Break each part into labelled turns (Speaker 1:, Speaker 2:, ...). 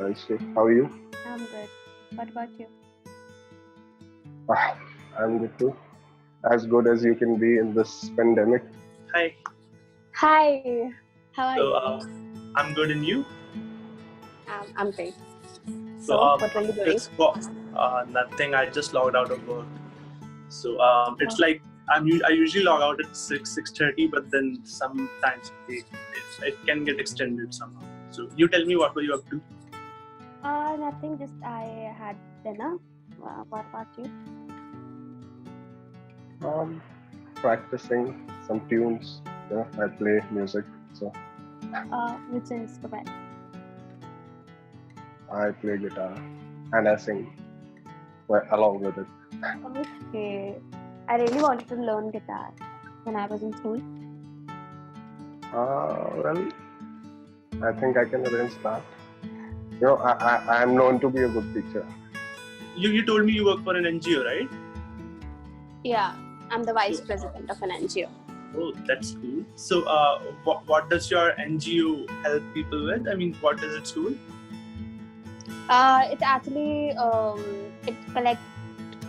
Speaker 1: Nice to. How are you?
Speaker 2: I'm good. What about you?
Speaker 1: Ah, I'm good too. As good as you can be in this pandemic.
Speaker 3: Hi.
Speaker 2: Hi. How are
Speaker 3: So
Speaker 2: you?
Speaker 3: I'm good, and you?
Speaker 2: I'm great.
Speaker 3: So
Speaker 2: what were you doing?
Speaker 3: nothing. I just logged out of work. So it's like I usually log out at 6:30, but then sometimes it can get extended somehow. So you tell me, what were you up to?
Speaker 2: Nothing. Just I had dinner. What about you?
Speaker 1: Practicing some tunes. I play music, so
Speaker 2: Which instrument?
Speaker 1: I play guitar and I sing along with it.
Speaker 2: Okay. I really wanted to learn guitar when I was in school.
Speaker 1: Well, I think I can arrange that. I am known to be a good teacher.
Speaker 3: You told me you work for an NGO, right?
Speaker 2: Yeah, I'm the vice president of an NGO.
Speaker 3: Oh, that's cool. So what does your NGO help people with? I mean, what does its do?
Speaker 2: It actually it collects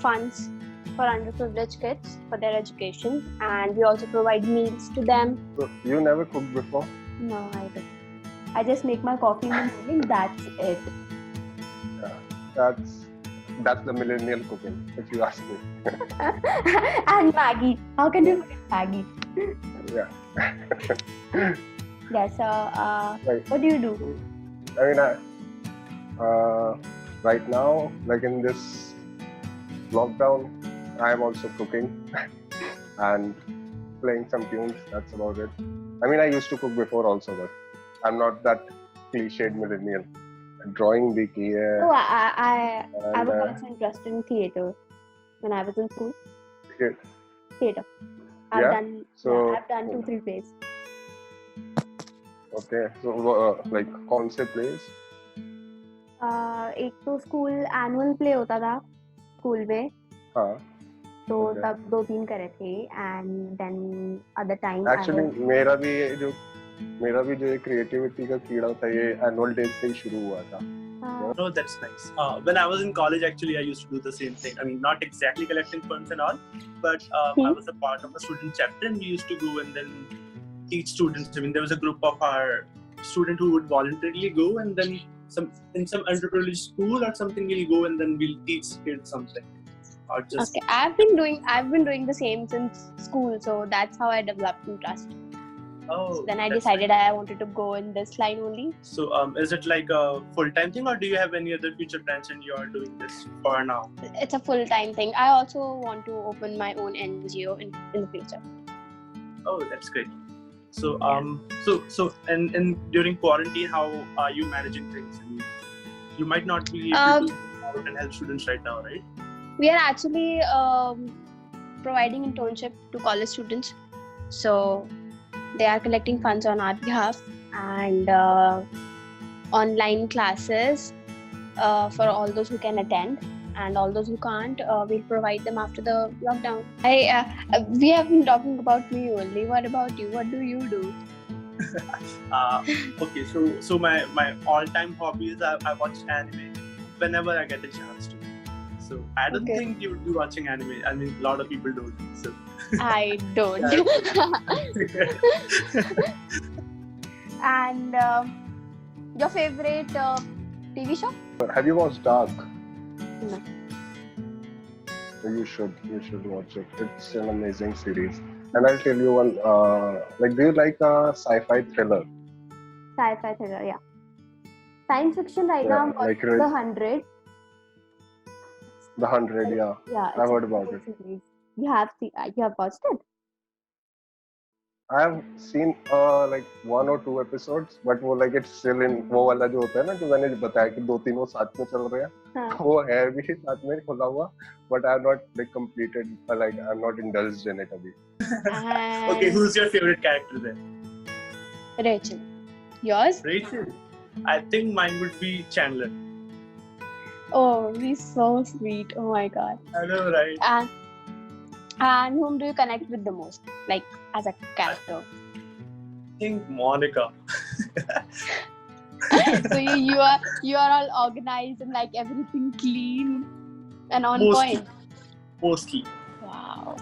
Speaker 2: funds for underprivileged kids for their education, and we also provide meals to them.
Speaker 1: So you never cooked before?
Speaker 2: No, I don't. I just make my coffee in the morning. That's it.
Speaker 1: Yeah, that's the millennial cooking, if you ask me.
Speaker 2: And Maggie. How can you forget Maggie?
Speaker 1: Yeah.
Speaker 2: Yeah. So, what do you do?
Speaker 1: I mean, right now, like in this lockdown, I am also cooking and playing some tunes. That's about it. I mean, I used to cook before also, but I'm not that cliched millennial. Drawing bhi ki hai.
Speaker 2: Oh, I was also interested in theatre when I was in school. Theatre. I've done 2-3 plays.
Speaker 1: Okay, so like कौन से plays?
Speaker 2: एक तो school annual play होता था school में.
Speaker 1: हाँ.
Speaker 2: तो तब 2-3 करे थे and then other time.
Speaker 1: Actually मेरा भी जो ये क्रिएटिविटी का कीड़ा था ये एनुअल डे से ही शुरू हुआ था.
Speaker 3: Oh, that's nice. When I was in college, actually, I used to do the same thing. I mean, not exactly collecting funds and all, but I was a part of a student chapter, and we used to go and then teach students. I mean, there was a group of our students who would voluntarily go, and then in some underprivileged school or something, we'll go and then we'll teach kids something. Or just
Speaker 2: okay, I've been doing the same since school, so that's how I developed interest.
Speaker 3: Oh,
Speaker 2: so then I decided I wanted to go in this line only.
Speaker 3: So is it like a full-time thing, or do you have any other future plans and you are doing this for now?
Speaker 2: It's a full-time thing. I also want to open my own NGO in the future.
Speaker 3: Oh, that's great. So and during quarantine, how are you managing things? I mean, you might not be able to go out and help students right now, right?
Speaker 2: We are actually providing internship to college students. So they are collecting funds on our behalf, and online classes for all those who can attend, and all those who can't, we'll provide them after the lockdown. We have been talking about me only. What about you? What do you do?
Speaker 3: Okay, so my all-time hobby is I watch anime whenever I get a chance to. So I don't think you would be watching anime. I mean, a lot of people don't. So
Speaker 2: I don't. And your favorite TV show?
Speaker 1: Have you watched Dark?
Speaker 2: No.
Speaker 1: You should watch it. It's an amazing series. And I'll tell you one. Do you like a sci-fi thriller?
Speaker 2: Sci-fi thriller, yeah. Science fiction right now. I'm watching The 100.
Speaker 1: The 100, yeah.
Speaker 2: Yeah,
Speaker 1: I've heard about it.
Speaker 2: Series. You have watched it?
Speaker 1: I have seen 1 or 2 episodes, but वो it's still in वो वाला जो होता है ना जो मैंने बताया कि 2-3 वो साथ में चल रहे हैं, वो है भी साथ में खुला हुआ, but I have not completed, I'm not indulged in it अभी.
Speaker 3: Okay, who's your favorite character then?
Speaker 2: Rachel. Yours?
Speaker 3: Rachel. I think mine would be Chandler.
Speaker 2: Oh, he's so sweet. Oh my god.
Speaker 3: I know, right?
Speaker 2: And whom do you connect with the most, like as a character?
Speaker 3: I think Monica.
Speaker 2: So you are all organized and like everything clean and on point.
Speaker 3: Mostly.
Speaker 2: Wow.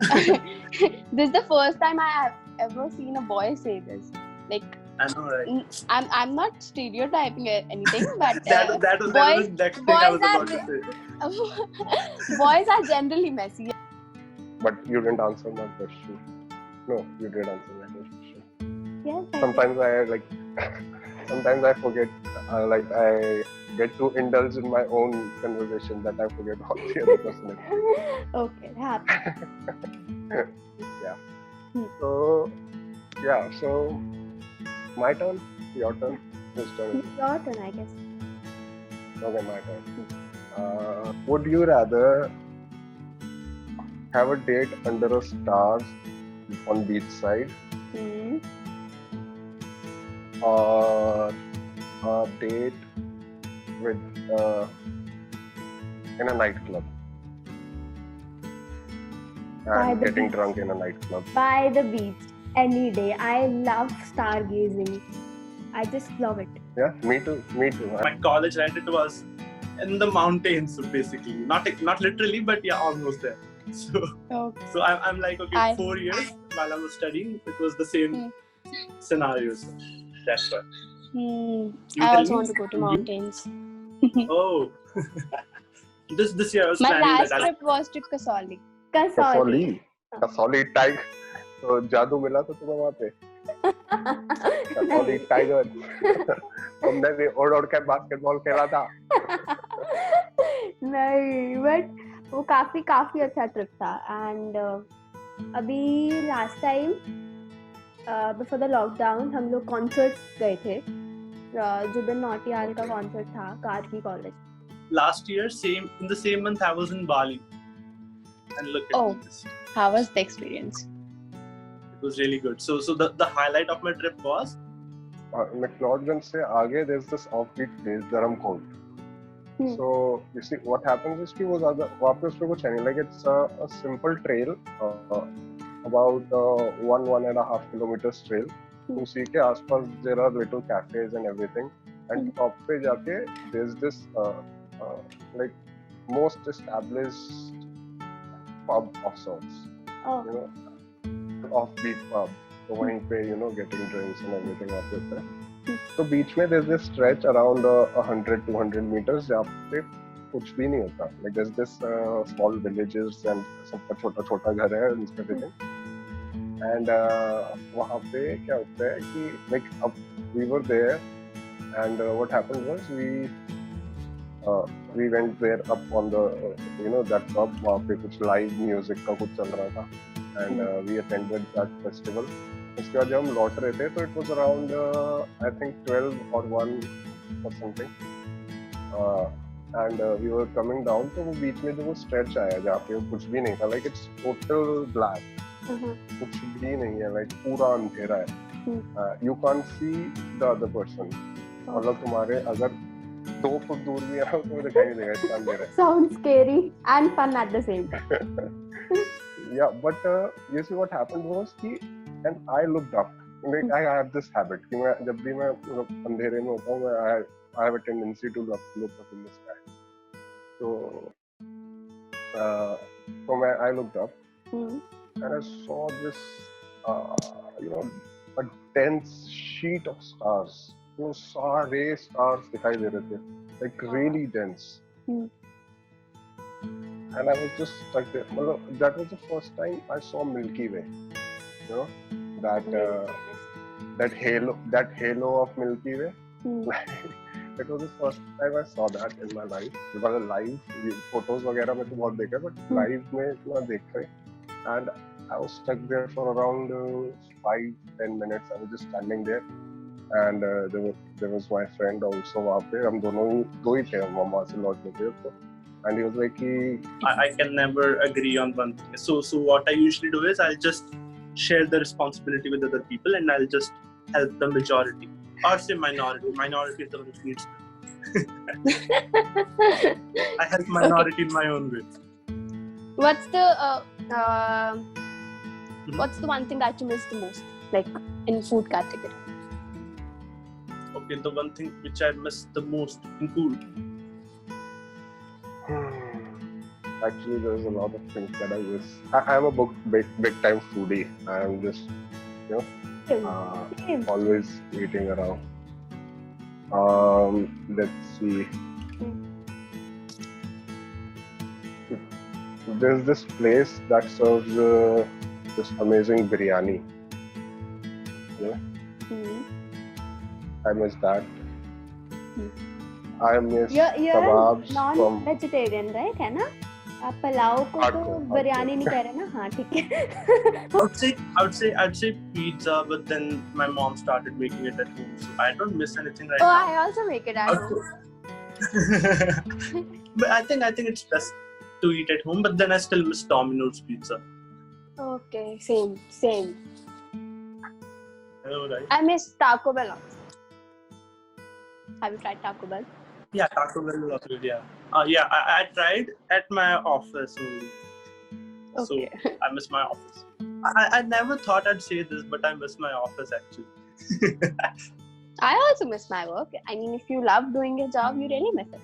Speaker 2: This is the first time I have ever seen a boy say this. Like,
Speaker 3: I know, right?
Speaker 2: I'm not stereotyping anything, but
Speaker 3: that was the next thing I was about to
Speaker 2: say. Boys are generally messy.
Speaker 1: But you didn't answer my question. No, you did answer my question.
Speaker 2: Yes.
Speaker 1: Sometimes I forget. I get to indulge in my own conversation that I forget all the other person.
Speaker 2: Okay, happy.
Speaker 1: Yeah. So my turn? Your turn? Whose turn?
Speaker 2: Your turn, I guess.
Speaker 1: Okay, my turn. Would you rather have a date under a stars on beachside, or a date with in a nightclub and getting drunk in a nightclub?
Speaker 2: By the beach, any day. I love stargazing. I just love it.
Speaker 1: Yeah, me too.
Speaker 3: My college, right? It was in the mountains, basically. Not literally, but yeah, almost there. So I'm like, okay, 4 years while I was studying, it was the same scenario. So that's why.
Speaker 2: I also want to go to mountains.
Speaker 3: Oh. This year I was
Speaker 2: planning
Speaker 3: that.
Speaker 2: My last trip was to Kasoli.
Speaker 1: Kasoli tiger. तो जादू मिला तो तुम्हें वहाँ पे? Kasauli tiger. तुमने भी उड़ के बास्केटबॉल खेला था?
Speaker 2: नहीं, but वो काफी अच्छा ट्रिप था. And अभी last time before the lockdown हम लोग कॉन्सर्ट गए थे. जो दिन नौटियाल का कॉन्सर्ट था Kargi college.
Speaker 3: Last year, in the same month, I was in Bali. And look at this.
Speaker 2: How was the experience?
Speaker 3: It was really good. So the highlight of my trip was
Speaker 1: McLeodganj से आगे there's this offbeat place Dharamkot. So you see what happens is कि वो ज़्यादा वहाँ पे उसमें कुछ है नहीं. Like it's a simple trail, about 1.5 kilometers trail. उसी के आसपास there are little cafes and everything. And top पे जाके there's this like most established pub of sorts. You know, offbeat pub. तो वहीं पे getting drinks and everything वहाँ पे होता है. तो बीच में there's this stretch around 100-200 meters जहाँ पे कुछ भी नहीं होता. Like there's this small villages and सबका छोटा घर है and everything. And वहाँ पे क्या होता है कि like we were there and what happened was we went there up on the that pub. वहाँ पे कुछ live music का कुछ चल रहा था. And we attended that festival. उसके बाद जब हम लौट रहे थे तो it was around I think 12 or 1 or something. And we were coming down तो वो बीच में जो वो stretch आया जहाँ पे कुछ भी नहीं था. Like it's total black. कुछ भी नहीं है. Like पूरा अंधेरा है. You can't see the other person. मतलब तुम्हारे अगर 2 फुट दूर भी आओ तो दिखाई नहीं देगा. इतना अंधेरा है. Sounds scary and fun at the same time. Yeah, but you see what happened was and I looked up. Like I have this habit कि मैं जब भी मैं अंधेरे में होता हूँ I have a tendency to look up in the sky. So I looked up and I saw this a dense sheet of stars. वो सारे stars दिखाई दे रहे थे. Like really dense. And I was just stuck there. That was the first time I saw Milky Way. You know, that halo of Milky Way. It was the first time I saw that in my life. Because live photos वगैरह में तो बहुत देखा, but live में इतना देख रहे. And I was stuck there for around 5-10 minutes. I was just standing there. And there was my friend also वहाँ पे. हम दो ही थे. हम वहाँ से लौटने थे तो. And he was like,
Speaker 3: I can never agree on one thing. So what I usually do is I'll just share the responsibility with other people and I'll just help the majority. Or say minority. Minority is the one who needs me. I help minority in my own way.
Speaker 2: What's the one thing that you miss the most? Like in food category?
Speaker 3: Okay, the one thing which I miss the most in food.
Speaker 1: Actually, there's a lot of things that I miss. I'm a big time foodie. I'm just, always eating around. Let's see. There's this place that serves this amazing biryani. I miss that. I miss kebabs from...
Speaker 2: non-vegetarian, right? है ना? आप पुलाव को तो बिरयानी नहीं कह रहे ना? हाँ, ठीक है.
Speaker 3: I'd say pizza, but then my mom started making it at home, so I don't miss anything right
Speaker 2: now.
Speaker 3: now.
Speaker 2: I also make it at home.
Speaker 3: But I think it's best to eat at home, but then I still miss Domino's pizza.
Speaker 2: Okay, same.
Speaker 3: I know, right?
Speaker 2: I miss Taco Bell. Have you tried Taco Bell?
Speaker 3: Yeah, Taco Bell is also good, yeah. I tried at my office only. Okay. So I miss my office. I never thought I'd say this, but I miss my office actually.
Speaker 2: I also miss my work. I mean, if you love doing your job, you really miss it.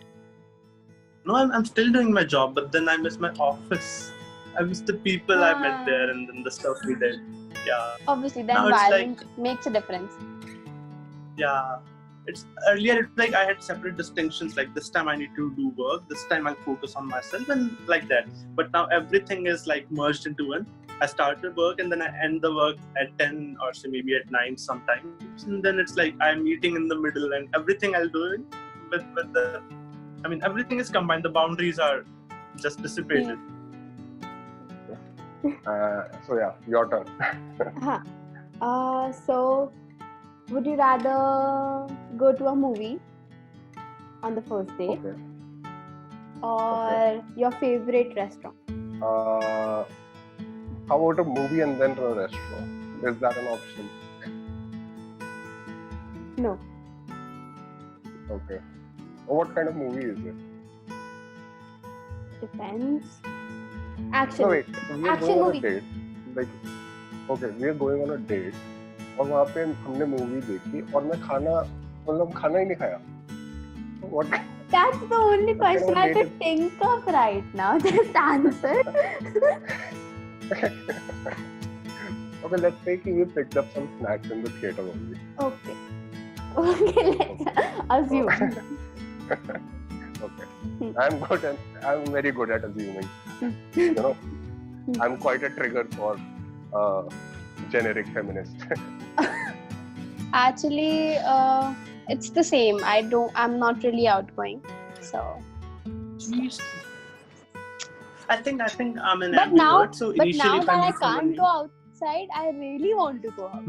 Speaker 3: No, I'm still doing my job, but then I miss my office. I miss the people I met there and then the stuff we did. Yeah.
Speaker 2: Obviously, the environment makes a difference.
Speaker 3: Yeah. Earlier it's like I had separate distinctions, like this time I need to do work, this time I'll focus on myself and like that. But now everything is like merged into one. I started work and then I end the work at 10 or say maybe at 9 sometimes. And then it's like I'm eating in the middle and everything I'll do everything is combined. The boundaries are just dissipated.
Speaker 1: So yeah, your turn.
Speaker 2: So would you rather go to a movie on the first date or your favorite restaurant?
Speaker 1: How about a movie and then to a restaurant? Is that an option?
Speaker 2: No.
Speaker 1: Okay. What kind of movie is it?
Speaker 2: Depends. Action.
Speaker 1: No, wait. We are
Speaker 2: Action
Speaker 1: going
Speaker 2: movie.
Speaker 1: On a date. We are going on a date. और वहाँ पे हमने movie देखी और मैं खाना ही नहीं खाया. What?
Speaker 2: That's the only question I could think of right now. Just answer.
Speaker 1: Okay, let's say we picked up some snacks in the theater only.
Speaker 2: Okay, let's assume.
Speaker 1: Okay. I'm very good at assuming. I'm quite a trigger for generic feminist.
Speaker 2: Actually, it's the same. I'm not really outgoing, so.
Speaker 3: I think I'm an
Speaker 2: ambivert. Now that I can't go outside, I really want to go out.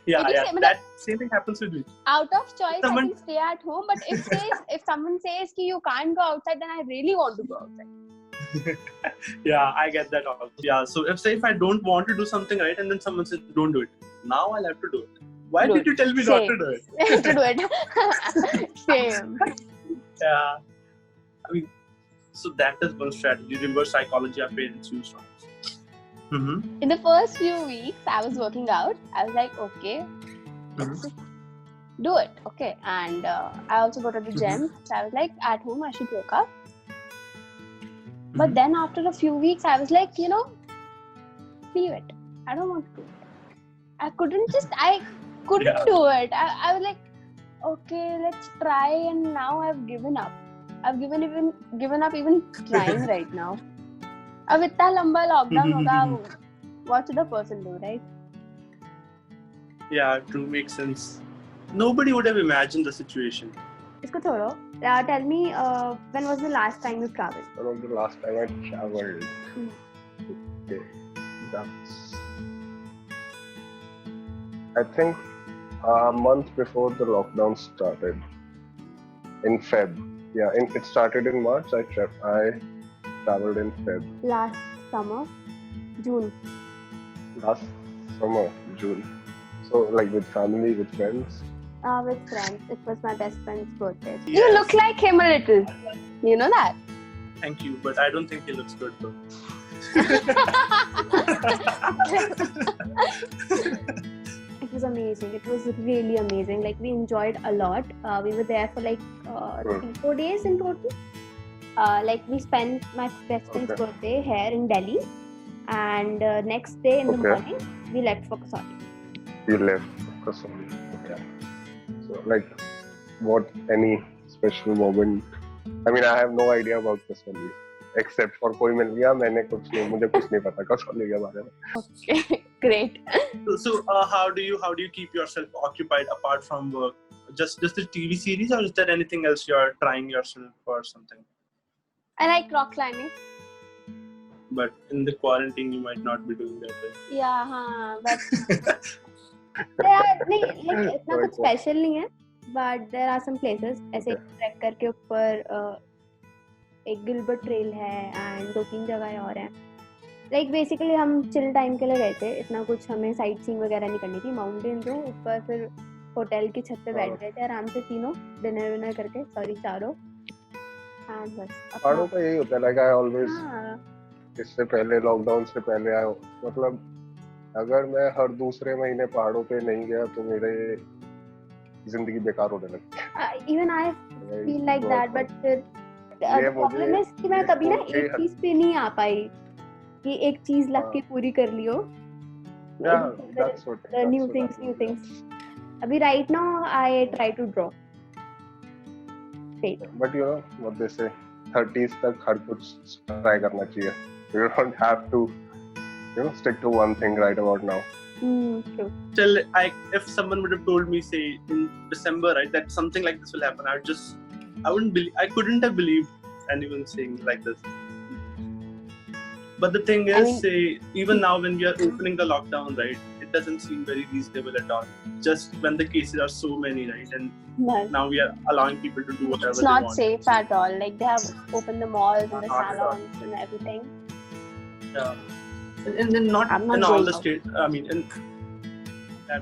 Speaker 3: That same thing happens with me.
Speaker 2: Out of choice, I can stay at home. But if someone says that you can't go outside, then I really want to go outside.
Speaker 3: Yeah, I get that also. Yeah, so if I don't want to do something, right, and then someone says don't do it, now I'll have to do it. Why did you tell me not to do it?
Speaker 2: To do it. Same.
Speaker 3: Yeah, I mean, so that is one strategy. Reverse psychology our parents use.
Speaker 2: In the first few weeks, I was working out. I was like, okay, let's just do it. Okay, and I also go to the gym. So I was like, at home I should work out. But then after a few weeks, I was like, leave it. I don't want to do it. I couldn't do it. I was like, okay, let's try. And now I've given up. I've given up even trying right now. अब इतना लंबा lockdown होगा, what should the person do, right?
Speaker 3: Yeah, true, makes sense. Nobody would have imagined the situation.
Speaker 2: इसको छोड़ो. Tell me, when was the last time you traveled?
Speaker 1: When was the last time I traveled? Okay, I think a month before the lockdown started, in Feb. Yeah, it started in March. I traveled in Feb.
Speaker 2: Last summer, June.
Speaker 1: Last summer, June. So, like with family, with friends?
Speaker 2: With friends. It was my best friend's birthday. Yes. You look like him a little. You know that?
Speaker 3: Thank you, but I don't think he looks good though.
Speaker 2: It was was amazing. It was really amazing. Like, we enjoyed a lot. We were there for like 3-4 days in total. Like, we spent my best friend's birthday here in Delhi, and next day in the morning we left for Kasauli.
Speaker 1: You left Kasauli. Okay. So, like, what any special moment? I mean, I have no idea about Kasauli. Except for कोई मिल गया, मैंने कुछ नहीं, मुझे कुछ नहीं पता कसौली के बारे में.
Speaker 2: Okay, great.
Speaker 3: So how do you keep yourself occupied apart from work? Just the TV series, or is there anything else you are trying yourself or something?
Speaker 2: I like rock climbing.
Speaker 3: But in the quarantine, you might not be doing that, right?
Speaker 2: Yeah, but like इतना कुछ special नहीं है. But there are some places ऐसे track करके ऊपर एक Gilbert trail है and 2-3 जगह और हैं. लाइक बेसिकली हम चिल टाइम के लिए गए थे. इतना कुछ हमें साइट सीइंग वगैरह नहीं करनी थी. माउंटेन जो ऊपर, फिर होटल की छत पे बैठ गए थे आराम से तीनों, डिनर विनर करके, चारों. एंड बस
Speaker 1: पहाड़ों का यही होता है. लाइक आई ऑलवेज, इससे पहले लॉकडाउन से पहले आया, मतलब अगर मैं हर दूसरे महीने पहाड़ों पे नहीं गया तो मेरे जिंदगी बेकार होने लगती.
Speaker 2: Even I feel like that. But फिर प्रॉब्लम है कि मैं कभी ना एक चीज पे नहीं आ पाई कि एक चीज लग के पूरी कर लियो. New things. अभी right now I try to draw.
Speaker 1: But you know what they say 30s तक हर कुछ ट्राई करना चाहिए. You don't have to, you know, stick to one thing right about now.
Speaker 2: True.
Speaker 3: Still, if someone would have told me, say, in December, right, that something like this will happen, I couldn't have believed anyone saying like this. But the thing is, say, even now when we are opening the lockdown, right, it doesn't seem very reasonable at all. Just when the cases are so many, right, and now we are allowing people to do whatever they want.
Speaker 2: It's not safe at all. Like, they have opened the malls and the salons and everything.
Speaker 3: Yeah. And then not in all the states. I mean,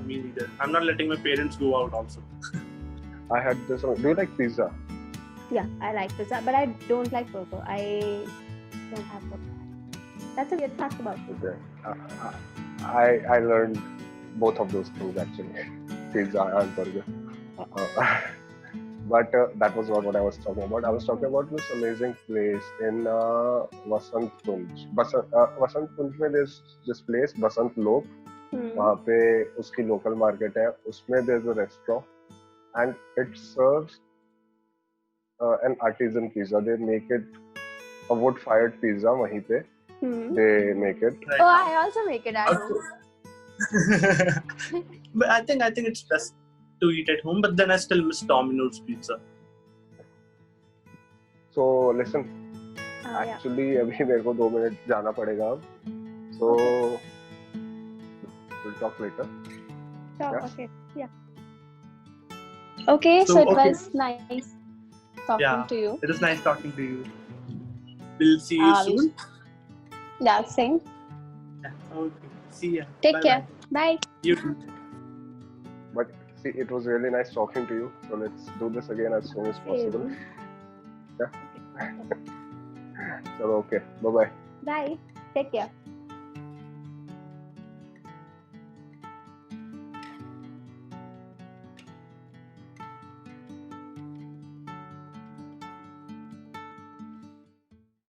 Speaker 3: me neither. I'm not letting my parents go out also.
Speaker 1: I had this. Do you like pizza?
Speaker 2: Yeah, I like pizza, but I don't like burger. I don't have burger. That's a weird fact about me.
Speaker 1: Okay. I learned both of those things actually, pizza and burger. But that was not what I was talking about. I was talking about this amazing place in Vasant Kunj. Vasant Kunj में there's this place Vasant Lok. वहाँ पे उसकी local market है. उसमें there's a restaurant and it serves an artisan pizza. They make it a wood-fired pizza. वहीं पे they make it.
Speaker 2: Oh, I also make it at home.
Speaker 3: But I think it's best to eat at home. But then I still miss Domino's pizza.
Speaker 1: So listen. Actually, अभी मेरे को 2 minute जाना पड़ेगा अब. So we'll talk later.
Speaker 2: Sure. Yeah? Okay. Yeah. Okay. So it was nice talking to you.
Speaker 3: It was nice talking to you. We'll see you soon.
Speaker 2: Yeah, same.
Speaker 3: Yeah, okay. See ya.
Speaker 2: Take care. Bye.
Speaker 3: You too.
Speaker 1: But see, it was really nice talking to you. So let's do this again as soon as possible. Yeah. So okay. Bye-bye.
Speaker 2: Bye. Take care.